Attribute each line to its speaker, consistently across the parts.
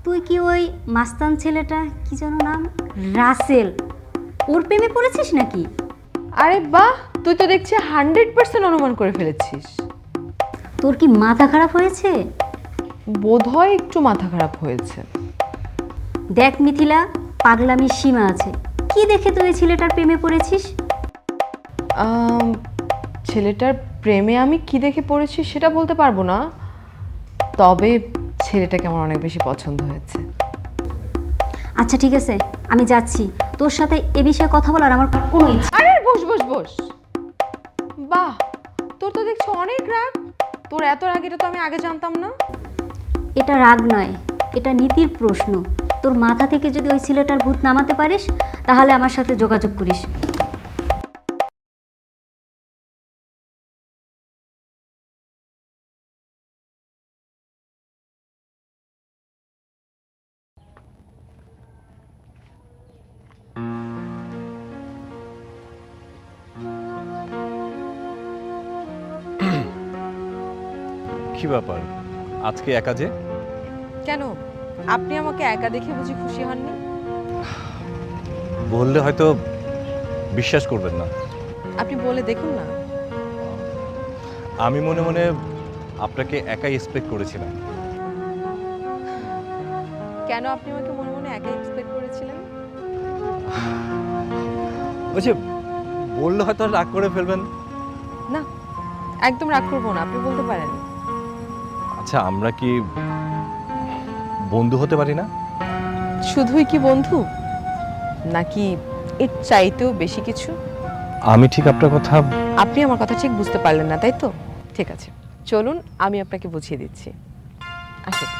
Speaker 1: তুই কি ওই মাস্তান ছেলেটা কি যেন নাম, রাসেল, ওর প্রেমে পড়েছিস নাকি?
Speaker 2: আরে বাহ, তুই তো দেখছি 100% অনুমান করে ফেলেছিস।
Speaker 1: তোর কি মাথা খারাপ হয়েছে?
Speaker 2: বোধহয় একটু মাথা খারাপ হয়েছে।
Speaker 1: দেখ মিথিলা, পাগলামির সীমা আছে। কি দেখে তুই ওই ছেলেটার প্রেমে পড়েছিস?
Speaker 2: ছেলেটার প্রেমে আমি কি দেখে পড়েছি সেটা বলতে পারবো না, তবে ছেলেটাকে আমার অনেক বেশি পছন্দ হয়েছে।
Speaker 1: আচ্ছা ঠিক আছে, আমি যাচ্ছি। তোর সাথে এ বিষয়ে কথা বলার আমার কোনো ইচ্ছা।
Speaker 2: আরে বস বস বস। বাহ, তোর তো দেখছি অনেক রাগ। তোর এত রাগ এটা তো আমি আগে জানতাম না।
Speaker 1: এটা রাগ নয়, এটা নীতির প্রশ্ন। তোর মাথা থেকে যদি ওই ছেলেটার ভূত নামাতে পারিস তাহলে আমার সাথে যোগাযোগ করিস।
Speaker 3: কি ব্যাপার, আজকে একা যে?
Speaker 2: কেন, আপনি আমাকে একা দেখে বুঝি খুশি হননি?
Speaker 3: বললে হয়তো বিশ্বাস করবেন না।
Speaker 2: আপনি বলে দেখুন না।
Speaker 3: আমি মনে মনে আপনাকে একাই এক্সপেক্ট করেছিলাম।
Speaker 2: কেন আপনি আমাকে মনে মনে একা এক্সপেক্ট করেছিলেন?
Speaker 3: ওই যে বললে হয়তো রাগ করে ফেলবেন।
Speaker 2: না, একদম রাগ করবো না, আপনি বলতে পারেন।
Speaker 3: আচ্ছা, আমরা কি বন্ধু হতে পারি না?
Speaker 2: শুধুই কি বন্ধু, নাকি এর চাইতেও বেশি কিছু?
Speaker 3: আমি ঠিক আপনার কথা।
Speaker 2: আপনি আমার কথা ঠিক বুঝতে পারলেন না, তাই তো? ঠিক আছে, চলুন আমি আপনাকে বুঝিয়ে দিচ্ছি। আসুন।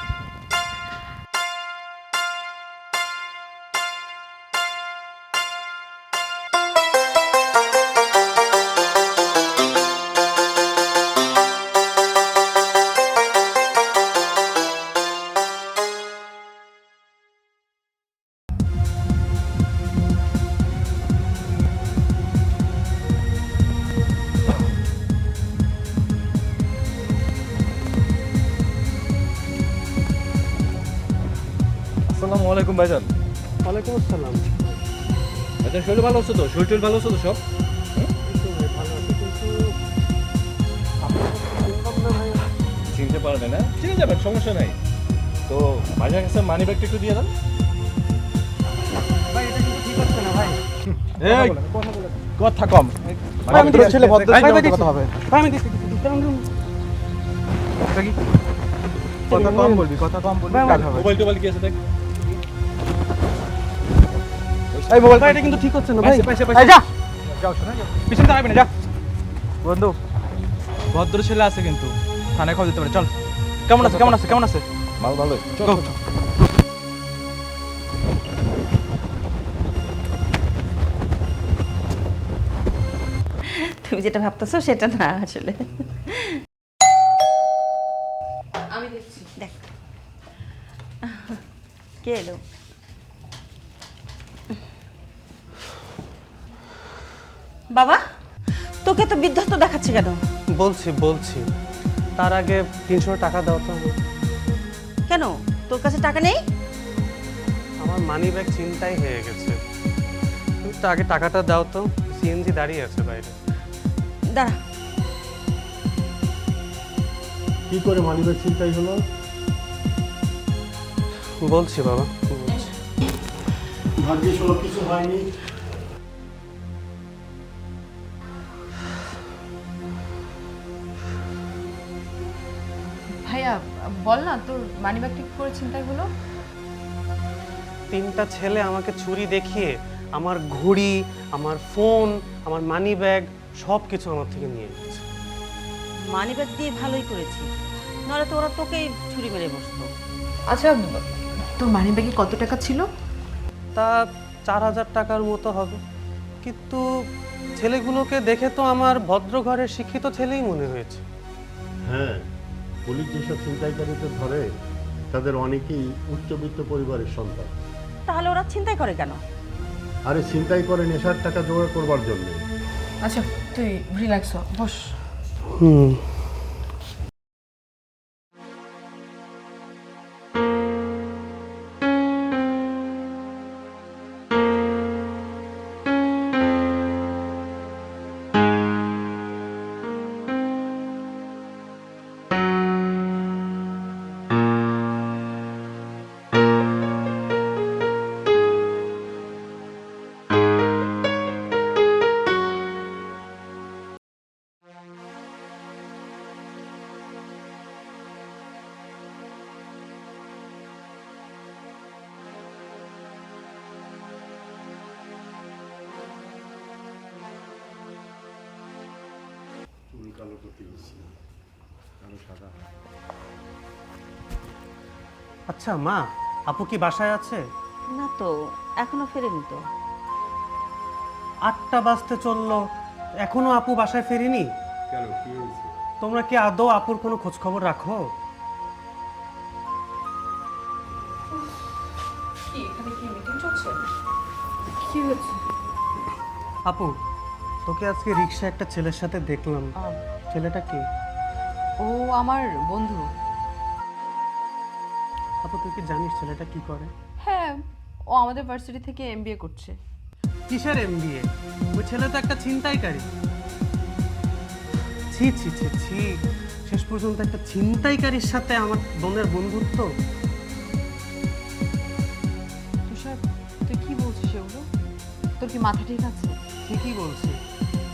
Speaker 3: আসসালামু আলাইকুম ভাইজান।
Speaker 4: ওয়ালাইকুম আসসালাম।
Speaker 3: ভাইজান, শরীর ভালো আছে তো? শরীর ভালো আছে তো সব? চিনতে পারবে না, চিনে যাবেন, সমস্যা নাই। তো ভাইজান কাছে মানি ব্যাগটা একটু দিয়ে দেন।
Speaker 4: ভাই এটা কিন্তু ঠিক হচ্ছে না ভাই।
Speaker 3: এই কথা কম।
Speaker 4: ভাই আমি তোর ছেলে ভদ্র ছেলে কথা হবে। ভাই আমি দিচ্ছি।
Speaker 5: কথা কম বলবি, কথা কম বলবি, কাজ হবে।
Speaker 3: মোবাইল টোবাইল কি আছে দেখ।
Speaker 4: এই মোবাইল ভাই এটা কিন্তু ঠিক হচ্ছে না ভাই।
Speaker 5: এই যা, যাও শোনা, পিছনে দাঁড়াবি না, যা। বন্ধু, ভদ্র ছেলে আছে কিন্তু থানায় খবর দিতে পারে। চল। কেমন আছে, কেমন আছে, কেমন আছে?
Speaker 3: মাল ভালোই।
Speaker 5: Go.
Speaker 6: তুমি যেটা ভাবতেছো সেটা না আসলে।
Speaker 2: আমি দেখছি।
Speaker 6: দেখ কে এলো। বাবা, তোকে তো বিধ্বস্ত দেখাচ্ছে কেন?
Speaker 4: বলছি তার আগে 300 টাকা দাও তো।
Speaker 6: কেন, তোর কাছে টাকা নেই?
Speaker 4: আমার মানি ব্যাগ ছিনতাই হয়ে গেছে। তুমি তো আগে টাকাটা দাও তো, সিএনজি দাঁড়িয়ে আছে বাইরে।
Speaker 6: দাঁড়া।
Speaker 7: কি করে মানিব্যাগ ছিনতাই হলো?
Speaker 4: বলছি বাবা, বলছি।
Speaker 7: ভাগ্যিস হলো, কিছু হয়নি।
Speaker 2: ভাইয়া বল না, তোর মানিব্যাগ ঠিক করে চিন্তাই হলো?
Speaker 4: 3টা ছেলে আমাকে ছুরি দেখিয়ে আমার ঘড়ি, আমার ফোন, আমার মানি ব্যাগ সব কিছু আমার থেকে নিয়ে নিয়েছে।
Speaker 6: মানি ব্যাগ দিয়ে ভালোই করেছি, নাহলে তো ওরা তোকেই ছুরি মেরে বসতো।
Speaker 2: আচ্ছা, তোর মানিব্যাগে কত টাকা ছিল?
Speaker 4: তা 4000 টাকার মতো হবে। কিন্তু ছেলেগুলোকে দেখে তো আমার ভদ্র ঘরের শিক্ষিত ছেলেই মনে হয়েছে।
Speaker 7: হ্যাঁ, পুলিশ যেসব ছিনতাইকারীদের ধরে তাদের অনেকেই উচ্চবিত্ত পরিবারের সন্তান।
Speaker 6: তাহলে ওরা ছিনতাই করে কেন?
Speaker 7: আরে ছিনতাই করে নেশার টাকা জোগাড় করবার জন্য।
Speaker 2: আচ্ছা তুই রিল্যাক্স হ, বস।
Speaker 4: হুম।
Speaker 7: কালো প্রতিবেশী, কালো সাদা।
Speaker 4: আচ্ছা মা, আপু কি বাসায় আছে?
Speaker 6: না তো, এখনো ফেরেনি তো।
Speaker 4: 8টা বাজতে চললো, এখনো আপু বাসায় ফেরেনি?
Speaker 7: কেন, কি হয়েছে?
Speaker 4: তোমরা কি আদৌ আপুর কোনো খোঁজ খবর রাখো?
Speaker 2: কি হয়েছে?
Speaker 4: আপু, তোকে আজকে রিক্সা একটা ছেলের সাথে দেখলাম। ছেলেটা কি?
Speaker 2: ও আমার বন্ধু।
Speaker 4: আপু তুই কি জানিস ছেলেটা কি করে?
Speaker 2: হ্যাঁ, ও আমাদের ভার্সিটি থেকে এমবিএ করছে।
Speaker 4: কিসের এমবিএ? ওই ছেলে তো একটা ছিনতাইকারী। ছি ছি ছি ছি, শেষ পর্যন্ত একটা ছিনতাইকারীর সাথে আমার বোনের বন্ধুত্ব।
Speaker 2: তুষার, তুই কি বলছিস এগুলো? তোর কি মাথা ঠিক আছে?
Speaker 4: ঠিকই বলছি,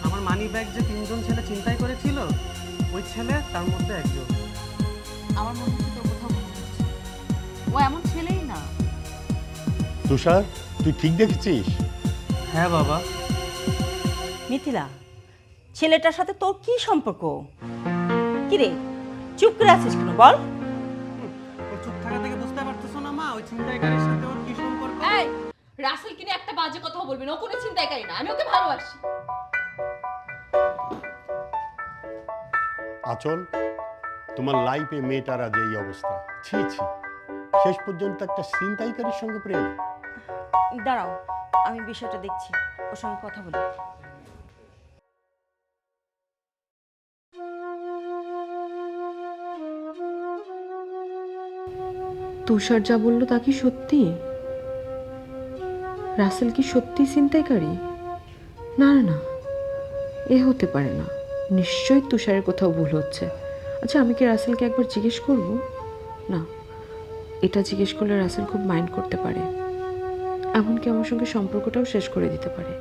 Speaker 4: আমার মানি ব্যাগ যে 3জন ছেলে ছিনতাই করেছিল, ওই ছেলে তার মধ্যে একজন।
Speaker 2: আমার মনে হচ্ছে তোর কোথাও ভুল হচ্ছে। ও এমন ছেলেই না।
Speaker 7: তুষার, তুই ঠিক দেখেছিস?
Speaker 4: হ্যাঁ বাবা।
Speaker 6: মিথিলা, ছেলেটার সাথে তোর কি সম্পর্ক? কি রে, চুপ করে আছিস কেন বল?
Speaker 4: ওর চুপ থাকা থেকে বুঝতে পারতেছো না মা, ওই ছিনতাইকারীর সাথে ওর কি সম্পর্ক?
Speaker 8: এই রাসেল কিনে একটা বাজে কথা বলবি না, ও কোনো চিন্তাই না, আমি ওকে ভালোবাসি।
Speaker 7: আচল, তোমার লাইফে মেয়েটার আজ এই অবস্থা। ছি ছি, শেষ পর্যন্ত একটা ছিনতাইকারীর সঙ্গে প্রেম।
Speaker 6: দাঁড়াও, আমি বিষয়টা দেখছি, ওর সঙ্গে কথা বলি।
Speaker 2: তুষার যা বললো তা কি সত্যি? রাসেল কি সত্যি ছিনতাইকারী? না না না, এ হতে পারে না। নিশ্চয়ই তুষারের কোথাও ভুল হচ্ছে। আচ্ছা, আমি কি রাসেলকে একবার জিজ্ঞেস করব? না, এটা জিজ্ঞেস করলে রাসেল খুব মাইন্ড করতে পারে, এমনকি আমার সঙ্গে সম্পর্কটাও শেষ করে দিতে পারে।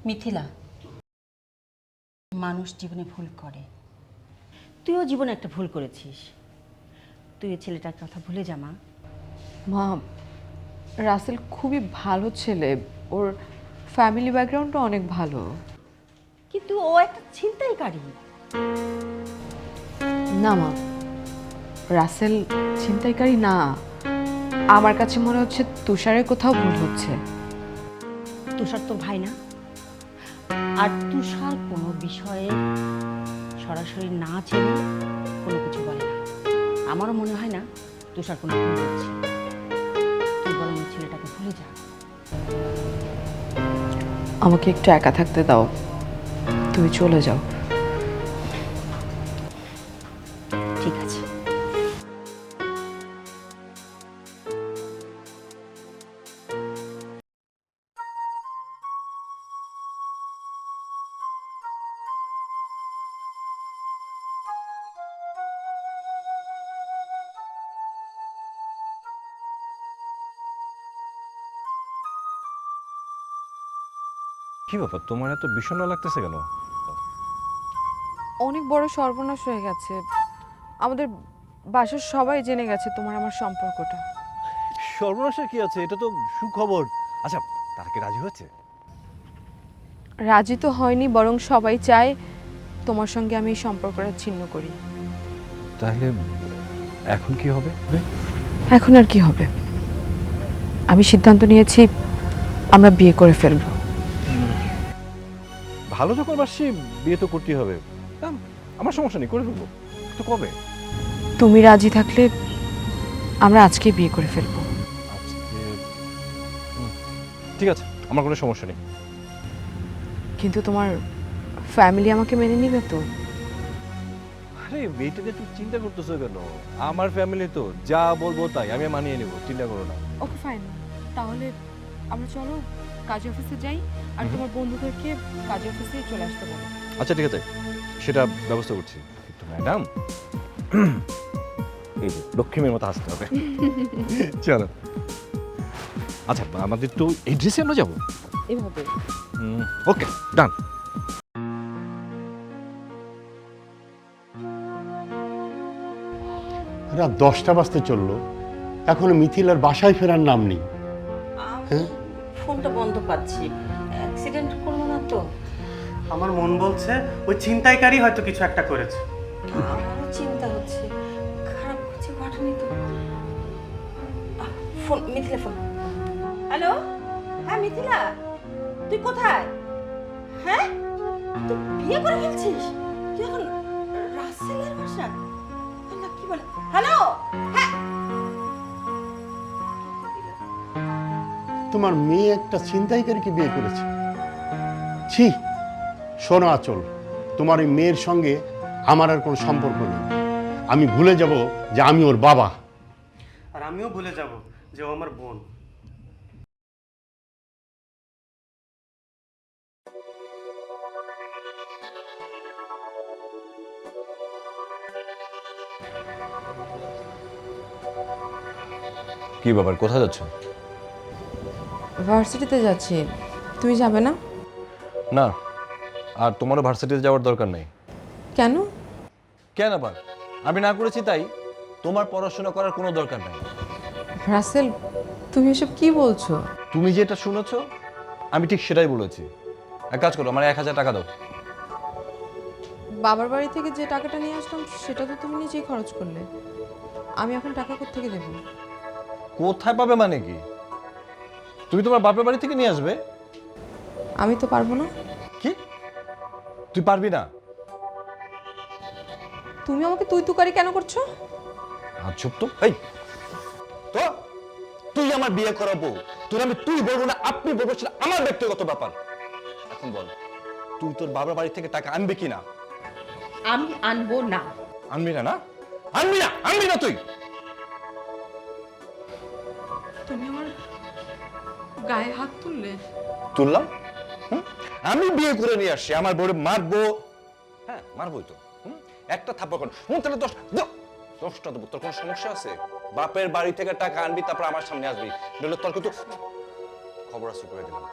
Speaker 6: মিথিলা, মানুষ জীবনে ভুল করে, তুইও জীবনে একটা ভুল করেছিস। তুই এই ছেলেটার কথা ভুলে যা মা।
Speaker 2: মা, রাসেল খুবই ভালো ছেলে, ওর ফ্যামিলি ব্যাকগ্রাউন্ডটা অনেক ভালো।
Speaker 6: কিন্তু ও একটা ছিনতাইকারী।
Speaker 2: না মা, রাসেল ছিনতাইকারী না। আমার কাছে মনে হচ্ছে তুষারের কোথাও ভুল হচ্ছে।
Speaker 6: তুষার তো ভাই না, আর তুষার কোনো বিষয়ে সরাসরি না জেনে কোনো কিছু বলে না। আমারও মনে হয় না তুষার কোনো ভুল করছে। তুই বরং ওই ছেলেটাকে ভুলে যা।
Speaker 2: আমাকে একটু একা থাকতে দাও, তুমি চলে যাও।
Speaker 6: ঠিক আছে।
Speaker 3: কি ব্যাপার, তোমার এত বিষণ্ণ লাগতেছে কেন?
Speaker 2: অনেক বড় সর্বনাশ হয়ে গেছে। আমাদের বাসার সবাই জেনে গেছে তোমার আমার সম্পর্কটা।
Speaker 3: সর্বনাশের কি আছে, এটা তো সুখবর। আচ্ছা, তারা কি রাজি হচ্ছে?
Speaker 2: রাজি তো হয়নি, বরং সবাই চায় তোমার সঙ্গে আমি এই সম্পর্কটা ছিন্ন করি।
Speaker 3: তাহলে এখন কি হবে?
Speaker 2: এখন আর কি হবে, আমি সিদ্ধান্ত নিয়েছি আমরা বিয়ে করে ফেলবো।
Speaker 3: ভালো যখন বাসছি, বিয়ে তো করতেই হবে। আমার সমস্যা নেই, করে ফেলবো। তো কবে?
Speaker 2: তুমি রাজি থাকলে আমরা আজকে বিয়ে করে ফেলবো।
Speaker 3: ঠিক আছে, আমার কোনো সমস্যা নেই।
Speaker 2: কিন্তু তোমার ফ্যামিলি আমাকে মেনে নিবে তো?
Speaker 3: আরে এইটা নিয়ে তুমি চিন্তা করতেছো কেন? আমার ফ্যামিলি তো যা বলবো তাই, আমি মানিয়ে নেবো, চিন্তা করো না।
Speaker 2: ওকে ফাইন, তাহলে আমরা চলো কাজ অফিসে যাই, আর তোমার বন্ধুদেরকে কাজ অফিসে চলে আসতে বলো।
Speaker 3: আচ্ছা ঠিক আছে, সেটা ব্যবস্থা করছি। কিন্তু ম্যাডাম, এই যে লক্ষ্মীমের মতো হাসতে হবে। চলো। আচ্ছা, আমাদের তো এই ড্রেসে আমরা যাবো।
Speaker 2: এভাবে
Speaker 3: ওকে, ডান।
Speaker 7: রাত 10টা বাজতে চললো, এখনো মিথিলার বাসায় ফেরার নাম নেই। হ্যাঁ?
Speaker 6: ফোনটা বন্ধ পাচ্ছি, অ্যাক্সিডেন্ট করলো না তো?
Speaker 4: আমার মন বলছে ওই ছিনতাইকারী হয়তো কিছু একটা করেছে।
Speaker 6: আমারও চিন্তা হচ্ছে, খারাপ কিছু ঘটেনি তো। Phone, Mithila phone. হ্যালো, হ্যাঁ মিথিলা, তুই কোথায়? হ্যাঁ, তুই বিয়ে করে ফেলছিস? তুই এখন রাসেলের বাসা? আল্লাহ, কি বলে? হ্যালো, হ্যাঁ।
Speaker 7: তোমার মেয়ে একটা ছিনতাইকারীকে বিয়ে করেছে। ছি, শোনো আঁচল, তোমার এই মেয়ের সঙ্গে আমার আর কোনো সম্পর্ক নেই। আমি ভুলে যাব যে আমি ওর বাবা।
Speaker 4: আর আমিও ভুলে যাব যে ও আমার বোন।
Speaker 3: কি ব্যাপার, কোথায় যাচ্ছ?
Speaker 2: ভার্সিটিতে যাচ্ছি, তুমি যাবে না?
Speaker 3: না, আর তোমারও ভার্সিটিতে যাওয়ার দরকার নেই।
Speaker 2: কেন?
Speaker 3: কেন আবার? আমি না করেছি তাই তোমার পড়াশোনা করার কোনো দরকার নাই।
Speaker 2: রাসেল, তুমি এসব কি বলছো?
Speaker 3: তুমি যেটা শুনেছো আমি ঠিক সেটাই বলেছি। এক কাজ করো, আমার 1000 টাকা দাও।
Speaker 2: বাবার বাড়ি থেকে যে টাকাটা নিয়ে আসলাম সেটা তো তুমি নিজেই খরচ করলে, আমি এখন টাকা কোত্থেকে দেবো?
Speaker 3: কোথায় পাবে মানে কি? তুমি তোমার বাপের বাড়ি থেকে নিয়ে আসবে?
Speaker 2: আমি তো পারবো না।
Speaker 3: কি? তুই পারবি না?
Speaker 2: তুমি আমাকে তুই তুকারি কেন করছো?
Speaker 3: আর চুপ তো। এই তো, তুই আমার বিয়ে করাবো, তোর আমি তুই বলবো না আপনি বলবো, সেটা আমার ব্যক্তিগত ব্যাপার। এখন বল, তুই তোর বাবার বাড়ি থেকে টাকা আনবে কি না?
Speaker 6: আমি আনবো না।
Speaker 3: আনবি না? না আনবি না, আনবি না তুই।
Speaker 2: তুমি আমার গায়ে হাত তুললে।
Speaker 3: তুললাম? আমি বিয়ে করে নিয়ে আসছি, আমার বউরে মারবো? হ্যাঁ মারবোই তো। একটা থাপ্পড় কর, তাহলে 10টা দেবো। তোর কোনো সমস্যা আছে? বাপের বাড়ি থেকে টাকা আনবি, তারপর আমার সামনে আসবি, নইলে তোর কিন্তু খবর আছে করে দিলাম।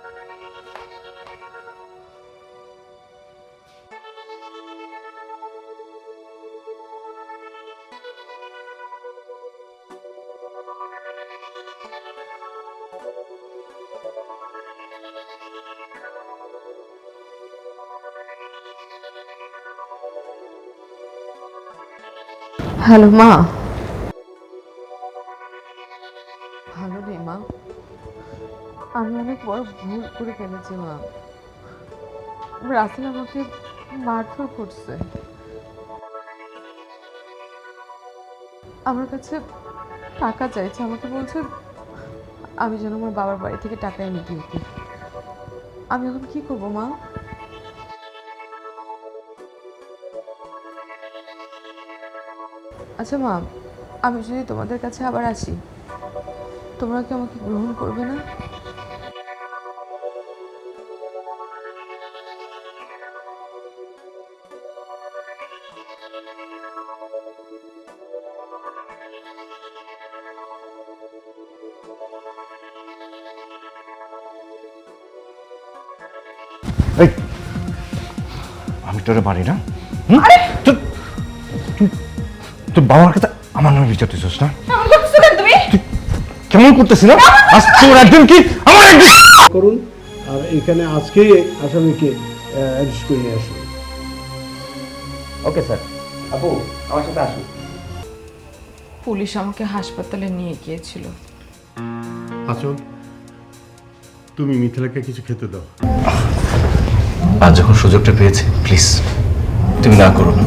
Speaker 2: হ্যালো মা। ভালো নেই মা, আমি অনেক বড় ভুল করে ফেলেছি মা। রাসেল আমাকে মারধর করছে, আমার কাছে টাকা চাইছে, আমাকে বলছে আমি যেন আমার বাবার বাড়ি থেকে টাকা এনে দিয়ে দিই। আমি এখন কি করবো মা? আচ্ছা মা, আমি যদি তোমাদের কাছে আবার আসি, তোমরা কি আমাকে গ্রহণ করবে না?
Speaker 3: এই, আমি তোরে মারি না? তোর বাবার কাছে আমার নামে বিচার দিছিস না? তুই কেমন করতেছিস না? আজ তোর একদিন কি আমার একদিন।
Speaker 7: করুন, আর এখানে আজকে আসামিকে অ্যারেস্ট করে নিয়ে আসুন।
Speaker 5: Okay sir. আপু আমার সাথে আসুন।
Speaker 2: পুলিশ আমাকে হাসপাতালে নিয়ে গিয়েছিল।
Speaker 7: আচল, তুমি মিথিলাকে কিছু খেতে দাও।
Speaker 3: আজ যখন সুযোগটা পেয়েছি, প্লিজ তুমি না করো না।